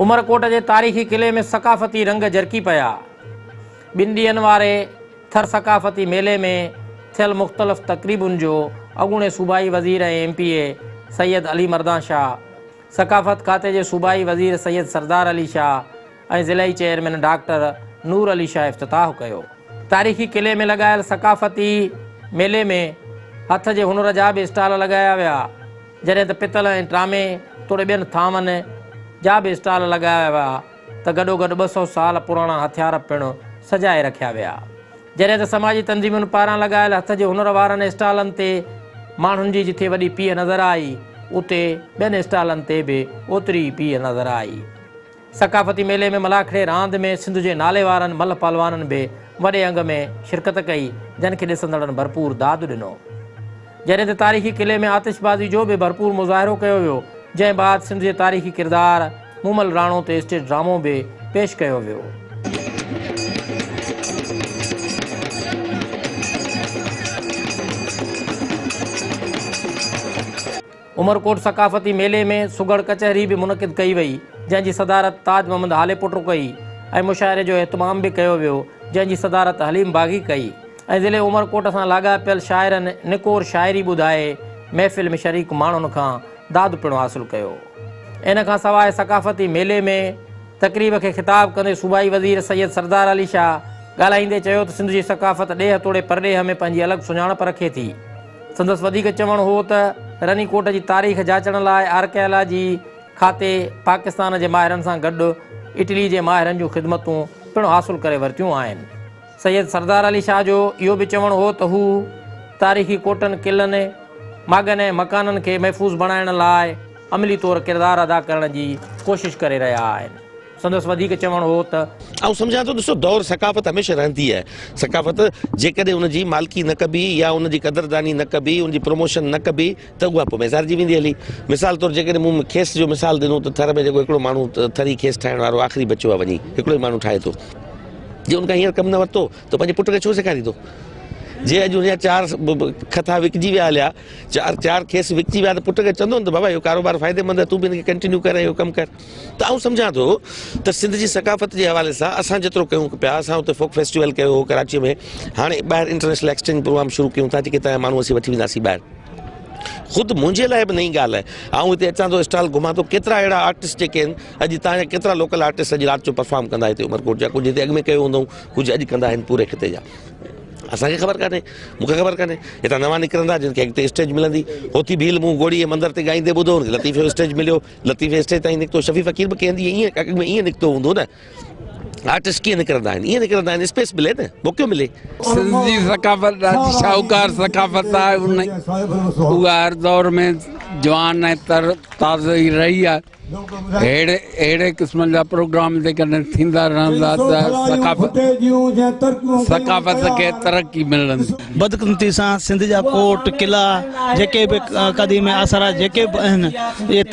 उमरकोट के तारीख़ी किले में सकाफ़ती रंग जरकी पिया। 2 ॾींहंनि वारे थर सकाफ़ती मेले में थियल मुख़्तलिफ़ तक़रीबुनि जो अॻूणे सूबाई वज़ीर ऐं MPA सैयद अली मर्दान शाह, सकाफ़त खाते के सूबाई वज़ीर सैयद सरदार अली शाह ऐं ज़िलई चेयरमैन डॉक्टर नूर अली शाह इफ़्तिताह कयो। तारीख़ी किले में लगायल सकाफ़ती मेले में हथ जे हुनर जा भी स्टॉल लगाया विया, जॾहिं त पितल ऐं ट्रामे तोड़े ॿियनि थांवनि जा भी स्टॉल लगाया विया त गॾोगॾु 200 साल पुराणा हथियार पिणु सजाए रखिया विया। जॾहिं त समाजी तंज़ीमुनि पारां लगायल हथ जे हुनर वारनि स्टॉलनि ते माण्हुनि जी जिथे वॾी पीअ नज़र आई, उते ॿियनि स्टॉलनि ते भी ओतिरी पीअ नज़र आई। सकाफ़ती मेले में मलाखड़े रांदि में सिंध जे नाले वारनि मल पहलवाननि भी वॾे अंग में शिरकत कई, जन खे ॾिसंदड़नि भरपूर दाद ॾिनो। जॾहिं त तारीख़ी किले में आतिशबाज़ी जो भी भरपूर मुज़ाहिरो कयो वियो, जंहिं बाद सिंध जे तारीख़ी किरदार मूमल राणो ते स्टेज ड्रामो भी पेश कयो वियो। उमरकोट सकाफ़ती मेले में सुगड़ कचहरी भी मुनक़िद कई वई, जंहिंजी सदारत ताज मोहम्मद हाले पुट कई ऐं मुशाइरे जो एहतमाम भी कयो वियो, जंहिंजी सदारत हलीम बाग़ी कई ऐं ज़िले उमरकोट सां लाॻापियल शाइरनि निकोर शाइरी ॿुधाए महफ़िल में शरीक माण्हुनि खां दाद पिणु हासिलु कयो। इन खां सवाइ सकाफ़ती मेले में तक़रीब खे ख़िताब कंदे सूबाई वज़ीर सैयद सरदार अली शाह ॻाल्हाईंदे चयो त सिंध जी सकाफ़त ॾेह तोड़े परॾेह में पंहिंजी अलॻि सुञाणप रखे थी। संदसि वधीक चवणु हो त रनीकोट जी तारीख़ जाचण लाइ आर्कियालॉजी खाते पाकिस्तान जे माहिरनि सां गॾु इटली जे माहिरनि जूं ख़िदमतूं पिणु हासिलु करे वरितियूं आहिनि। सैयद सरदार अली शाह जो इहो भी चवणु हो त हू तारीख़ी कोटनि किलनि मागनि ऐं मकाननि खे महफ़ूज़ बणाइण लाइ अमली तौर किरदार अदा करण जी कोशिश करे रहिया आहिनि। संदसि वधीक चवणु हो त ऐं सम्झां थो, ॾिसो दौर सकाफ़त हमेशह रहंदी आहे। सकाफ़त जेकॾहिं उनजी मालिकी न कबी या उनजी क़दरदानी न कबी, उनजी प्रमोशन न कबी त उहा पोइ मैज़ारजी वेंदी हली। मिसाल तौरु जेकॾहिं मूं खेस जो मिसाल ॾिनो त थर में जेको हिकिड़ो माण्हू थरी खेस ठाहिण वारो आख़िरी बचियो आहे, वञी हिकिड़ो ई माण्हू ठाहे थो, जे उनखां हींअर कमु न वरितो त पंहिंजे पुट खे छो सेखारींदो। जे अॼु हुनजा 4 खथा विकिजी विया हलिया, 4 खेस विकिजी विया त पुट खे चवंदो न त बाबा इहो कारोबार फ़ाइदेमंद आहे, तूं बि हिनखे कंटिन्यू कर, इहो कमु कर। त आउं सम्झां थो त सिंध जी सकाफ़त जे हवाले सां असां जेतिरो कयूं पिया, असां हुते फोक फेस्टिवल कयो हो कराची में, हाणे ॿाहिरि इंटरनेशनल एक्सचेंज प्रोग्राम शुरू कयूं था, जेके तव्हां माण्हू असीं वठी वेंदासीं ॿाहिरि। ख़ुदि मुंहिंजे लाइ बि नई ॻाल्हि आहे। आउं हिते अचां थो, स्टॉल घुमां थो, केतिरा अहिड़ा आर्टिस्ट जेके आहिनि अॼु तव्हांजा केतिरा लोकल आर्टिस्ट अॼु राति जो परफॉर्म कंदा हिते उमरकोट जा, कुझु हिते अॻु में कयो हूंदो, कुझु अॼु कंदा आहिनि पूरे खिते जा। असांखे ख़बर कान्हे, मूंखे ख़बर कान्हे। हितां नवां निकिरंदा जिनखे अॻिते स्टेज मिलंदी। होती भील मूं गोड़ी मंदर ते ॻाईंदे ॿुधो, हुनखे लतीफ़े जो स्टेज मिलियो, लतीफ़े स्टेज ताईं निकितो। शफ़ी फ़कीर बि कंदी ईअं, अॻु में ईअं निकितो हूंदो न। आर्टिस्ट कीअं निकिरंदा आहिनि, ईअं निकिरंदा आहिनि, स्पेस मिले न, मौक़ो मिले। सिंधी सकाफ़त ॾाढी शाहूकार सकाफ़त आहे, उहा हर दौर में जवान ऐं ताज़ी रही आहे। अहिड़े क़िस्म जा प्रोग्राम जेकॾहिं थींदा रहंदा त सकाफ़त खे तरक़ी मिलंदी। बदकिस्मती सां सिंध जा कोट किला जेके बि क़दीम आसारा जेके बि आहिनि, इहे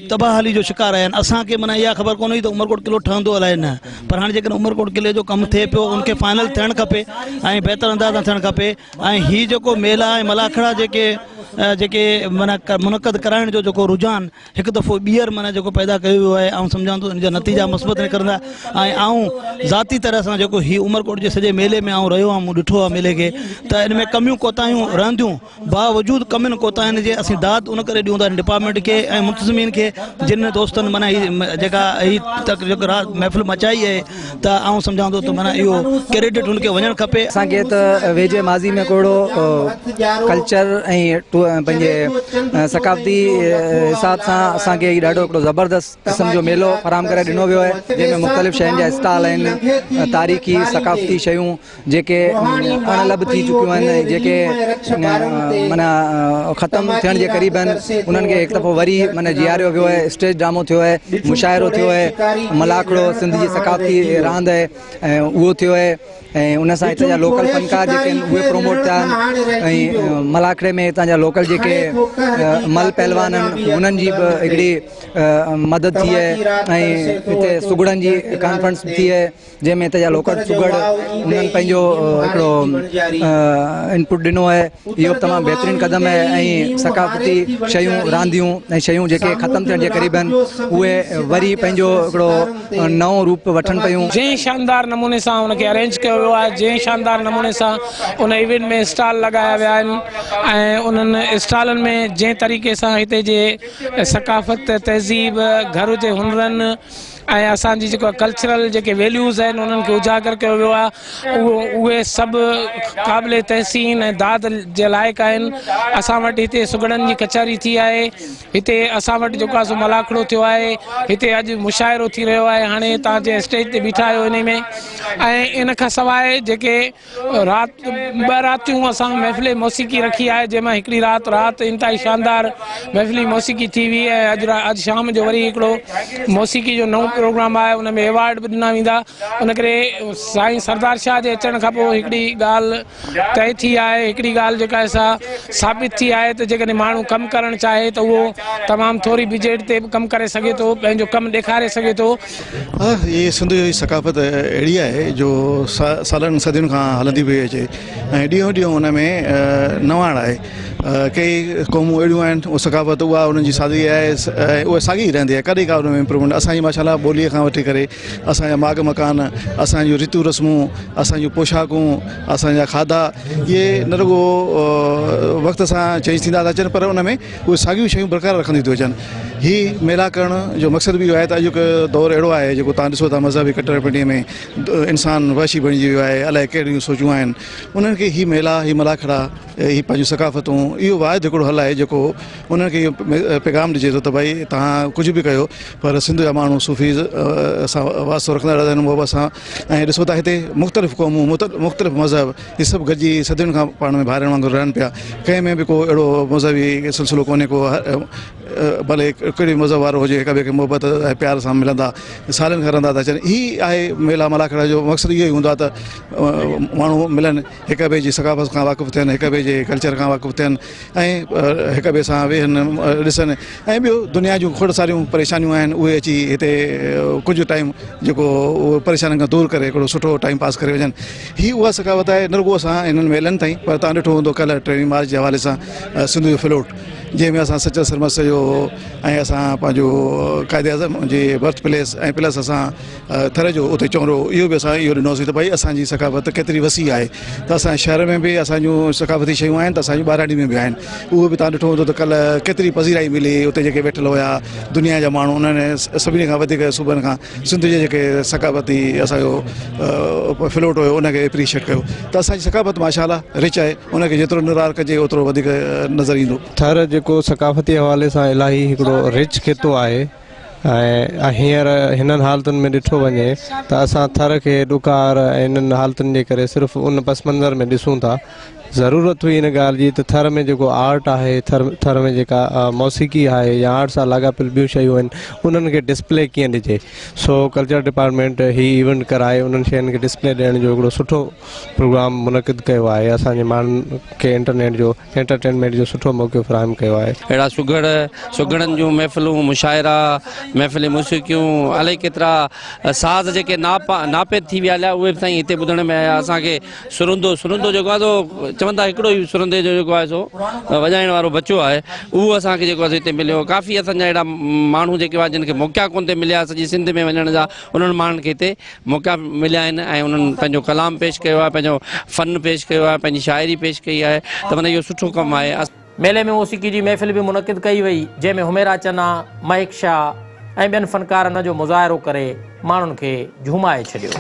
तबाहाली जो शिकार आहिनि। असांखे माना इहा ख़बर कोन हुई त उमरकोट किलो ठहंदो अलाए न, पर हाणे जेकॾहिं उमरकोट किले जो कमु थिए पियो, उनखे फाइनल थियणु खपे ऐं बहितर अंदाज़ सां थियणु खपे। ऐं हीउ जेको मेला ऐं मलाखड़ा जेके माना मुनक़द कराइण जो जेको रुझान हिकु दफ़ो ॿीहर माना जेको पैदा कयो वियो आहे, ऐं सम्झां थो हिनजा नतीजा मुस्बत निकिरंदा। ऐं आऊं ज़ाती तरह सां जेको हीउ उमरकोट जे सॼे मेले में आऊं रहियो आहियां, मूं ॾिठो आहे मेले खे, त इन में कमियूं कोताहियूं रहंदियूं, बावजूदु कमियुनि कोताहियुनि जे असीं दाद उन करे ॾियूं था डिपार्टमेंट खे ऐं मुंतज़मीन खे, जिन दोस्तनि माना जेका जेको महफ़िल मचाई आहे, त आऊं सम्झां थो त माना इहो क्रेडिट हुनखे वञणु खपे। असांखे त वेझे माज़ी में कोड़ो कल्चर ऐं पंहिंजे सकाफ़ती हिसाब सां असांखे ॾाढो हिकिड़ो ज़बरदस्त क़िस्म जो मेलो फराहम करे ॾिनो वियो आहे, जंहिंमें मुख़्तलिफ़ शयुनि जा स्टॉल आहिनि, तारीख़ी सकाफ़ती शयूं जेके अणलभ थी चुकियूं आहिनि, जेके माना ख़तमु थियण जे क़रीब आहिनि, उन्हनि खे हिकु दफ़ो वरी माना जीआरियो वियो आहे। स्टेज ड्रामो थियो आहे, मुशाइरो थियो आहे, मलाखड़ो सिंध जी सकाफ़ती रांदि आहे ऐं उहो थियो आहे। ऐं उन सां हिते जा लोकल फनकार जेके आहिनि उहे प्रोमोट थिया आहिनि ऐं मलाखड़े में हितां जा लोकल जेके मल पहलवान आहिनि उन्हनि जी बि हिकिड़ी मदद थी आहे ऐं हिते सुगड़नि जी कॉन्फ्रेंस थी आहे जंहिंमें हिते जा लोकल सुगड़ उन्हनि पंहिंजो हिकिड़ो इनपुट ॾिनो आहे। इहो तमामु बहितरीनु क़दम आहे ऐं सकाफ़ती शयूं रांदियूं ऐं शयूं जेके ख़तमु थियण जे क़रीब आहिनि उहे वरी पंहिंजो हिकिड़ो नओं रूप वठनि पियूं। जंहिं शानदार नमूने सां उनखे अरेंज कयो वियो आहे, जंहिं शानदार नमूने सां उन इवेंट में स्टॉल लॻाया विया आहिनि ऐं उन्हनि स्टॉलनि में जंहिं तरीक़े सां हिते जे सकाफ़त तहज़ीब घर जे हुनरनि ऐं असांजी जेको कल्चरल जेके वैल्यूज़ आहिनि उन्हनि खे उजागर कयो वियो आहे उहे सभु क़ाबिल तहसीन ऐं दाद जे लाइक़ु आहिनि। असां वटि हिते सुगड़नि जी कचहरी थी आहे, हिते असां वटि जेको आहे सो मलाखड़ो थियो आहे, हिते अॼु मुशाइरो थी रहियो आहे, हाणे तव्हां जे स्टेज ते बीठा आहियो इन में। ऐं इन खां सवाइ जेके राति 2 रातियूं असां महफ़िल मौसीक़ी रखी आहे जंहिंमां हिकिड़ी राति इंतिहाई शानदार महफ़िली मौसीक़ी थी हुई ऐं अॼु शाम जो वरी हिकिड़ो मौसीक़ी जो नओं प्रोग्राम आहे उन में अवार्ड बि ॾिना वेंदा। उन करे साईं सरदार शाह जे अचण खां पोइ हिकिड़ी ॻाल्हि तय थी आहे, हिकिड़ी ॻाल्हि जेका आहे साबित थी आहे त जेकॾहिं माण्हू कमु करणु चाहे त उहो तमामु थोरी बजट ते बि कमु करे सघे थो, पंहिंजो कमु ॾेखारे सघे थो। ये सिंध जी सकाफ़त अहिड़ी आहे जो सालनि सदियुनि खां हलंदी पई अचे ऐं ॾींहों ॾींहुं हुन में नवाण आहे। कई क़ौमूं अहिड़ियूं आहिनि उहा सकाफ़त उहा उन्हनि जी सादगी आहे, उहा साॻी रहंदी आहे, कॾहिं का उन में इम्प्रूवमेंट। असांजी माशाल्लाह ॿोलीअ खां वठी करे असांजा माग मकान, असांजूं रीतियूं रस्मूं, असांजूं पोशाकूं, असांजा खाधा, इहे न रुगो वक़्त सां चेंज थींदा था अचनि पर उन में उहे साॻियूं शयूं बरक़रार रखंदियूं थियूं अचनि। हीउ मेला करण जो मक़सदु बि इहो आहे त अॼु दौरु अहिड़ो आहे जेको तव्हां ॾिसो था मज़हबी कटरपंटीअ में इंसानु वहशी बणिजी वियो आहे, अलाए कहिड़ियूं सोचूं आहिनि। उन्हनि खे हीउ मेला, हीउ मलाखड़ा, हीउ पंहिंजूं सकाफ़तूं, इहो वाहिद हिकिड़ो हल आहे जेको उन्हनि खे इहो पैगाम ॾिजे थो त भई तव्हां कुझु बि कयो पर सिंध जा माण्हू सूफ़ी सां वास्तो रखंदा रहंदा आहिनि मोहबत सां। ऐं ॾिसो था हिते मुख़्तलिफ़ क़ौमूं, मुख़्तलिफ़ मज़हब, इहे सभु गॾिजी सदियुनि खां पाण में भाइरनि वांगुरु रहनि पिया। कंहिं में बि को अहिड़ो मज़हबी सिलसिलो कोन्हे को, भले कहिड़ी मज़हब वारो हुजे, हिक ॿिए खे मोहबत ऐं प्यार सां मिलंदा, सालनि खां रहंदा था अचनि। हीउ आहे मेला मलाखड़ा जो मक़सदु इहो ई हूंदो आहे त माण्हू मिलनि, हिक ॿिए जी सकाफ़त खां वाक़ुफ़ु थियनि, हिक ॿिए जे कल्चर खां वाक़ुफ़ु थियनि ऐं हिक ॿिए सां वेहनि ॾिसनि। ऐं ॿियो दुनिया जूं खोड़ सारियूं परेशानियूं आहिनि उहे अची हिते कुझु टाइम जेको उहो परेशानियुनि खां दूरि करे हिकिड़ो सुठो टाइम पास करे वञनि। हीअ उहा सकाफ़त आहे न रुगो असां हिननि मेलनि ताईं, पर तव्हां ॾिठो हूंदो कल्ह 3 मार्च जे हवाले सां सिंध जो फ्लोट जंहिंमें असां सच सरमस जो ऐं असां पंहिंजो क़ाइदे आज़म जे बर्थ प्लेस ऐं प्लस असां थर जो उते चौरो इहो बि असां इहो ॾिनोसीं त भई असांजी सकाफ़त केतिरी वसी आहे। त असांजे शहर में बि असांजूं सकाफ़ती शयूं आहिनि त असांजूं ॿाराड़ी में बि आहिनि। उहो बि तव्हां ॾिठो हूंदो त कल्ह केतिरी पज़ीराई मिली, उते जेके वेठल हुया दुनिया जा माण्हू उन्हनि सभिनी खां वधीक सूबनि खां सिंध जे जेके सकाफ़ती असांजो फ्लोट हुयो उनखे एप्रिशिएट कयो। त असांजी सकाफ़त माशाल्लाह रिच आहे, उनखे जेतिरो निरार कजे ओतिरो वधीक नज़र ईंदो। थर जेको सकाफ़ती हवाले सां इलाही हिकिड़ो रिच खितो आहे ऐं हींअर हिननि हालतुनि में ॾिठो वञे त असां थर खे ॾुकार ऐं इन्हनि हालतुनि जे करे सिर्फ़ु उन पस मंज़र में ॾिसूं था। ज़रूरत हुई इन ॻाल्हि जी त थर में जेको आर्ट आहे, थर में जेका मौसीक़ी आहे या आर्ट सां लाॻापियल ॿियूं शयूं आहिनि उन्हनि खे डिस्प्ले कीअं ॾिजे। सो कल्चर डिपार्टमेंट ही इवेंट कराए उन्हनि शयुनि खे डिस्प्ले ॾियण जो हिकिड़ो सुठो प्रोग्राम मुनक़िद कयो आहे। असांजे माण्हुनि खे इंटरनेट जो एंटरटेनमेंट जो सुठो मौक़ो फ़राहम कयो आहे। अहिड़ा सुगड़नि जूं महफ़िलूं, मुशाइरा, महफ़िल मौसीक़ियूं, अलाए केतिरा साज़ जेके नापेद थी विया उहे बि साईं हिते ॿुधण में आया। असांखे सुरंदो जेको आहे सो चवंदा हिकिड़ो ई सुरंदे जो जेको आहे सो वॼाइण वारो बचो आहे, उहो असांखे जेको आहे हिते मिलियो। काफ़ी असांजा अहिड़ा माण्हू जेके आहे जिन खे मौक़ा कोन ते मिलिया सॼी सिंध में वञण जा, उन्हनि माण्हुनि खे हिते मौक़ा मिलिया आहिनि ऐं उन्हनि पंहिंजो कलाम पेश कयो आहे, पंहिंजो फ़न पेश कयो आहे, पंहिंजी शाइरी पेश कई आहे। त माना इहो सुठो कमु आहे। मेले में मौसीक़ी जी महफ़िल बि मुनक़िद कई वई जंहिंमें हुमेरा चना, महक शाह ऐं ॿियनि फ़नकारनि जो मुज़ाहिरो करे माण्हुनि खे झूमाए छॾियो।